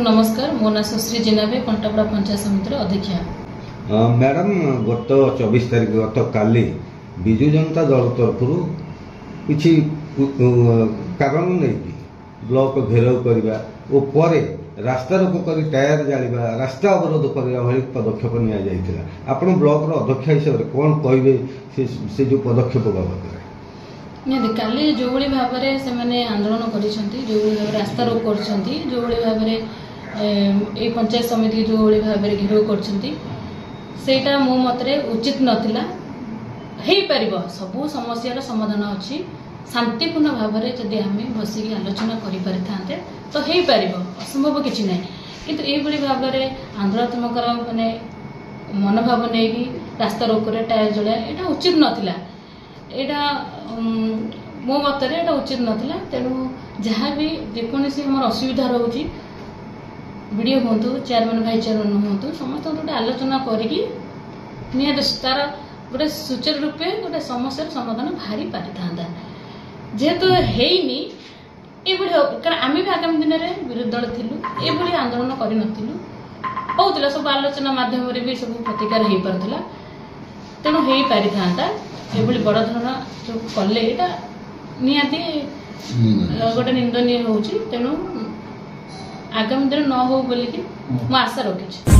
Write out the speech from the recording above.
नमस्कार मो ना सुश्री जिनाबे कंटापड़ा पंचायत समिति अध्यक्षा। मैडम गत 24 तारीख गत काली विजु जनता दल तरफ किसी कारण नहीं ब्लॉक घेराव करने और रास्ता रोक कर टायर जालिबा रास्ता अवरोध करने भाई पदक्षेप नि ब्लॉक अध्यक्ष हिसाब से कौन कहे से जो पदक्षेप बाबद निहती काली जो भाव में आंदोलन कर रास्ता रोक कर पंचायत समिति जो भाव घेराव कर मो मतरे उचित नथिला सबू समस्या समाधान अच्छी शांतिपूर्ण भाव में जदि आम बसिक आलोचना करें तो हो पार असंभव किसी ना किंतु ये भाव में आंदोलनात्मक माने मनोभाव नहीं रास्ता रोक कर टायर जलाया यहाँ उचित नाला यहाँ मो मतरे यहाँ उचित नाला तेणु जहाँ भी जेकोसी आम असुविधा रोचे वीडियो हूँ चेयरमैन भाई चेयरमैन हूँ समस्त गोटे आलोचना करके तार गोटे सुचारू रूपे गोटे समस्या समाधान बाहरी पारि था जेहेतु हैनी कारण आम भी आगामी दिन में विरोधी दल थी ये आंदोलन करूँ होता सब आलोचना मध्यम भी सब प्रतिकार हो पारा तेणु हो पारि था ये बड़ धरण जो कले यहाँ निहाती गोटे निंदनीय हो तेणु आगामी दिन न हो बोलिकी आशा रखी।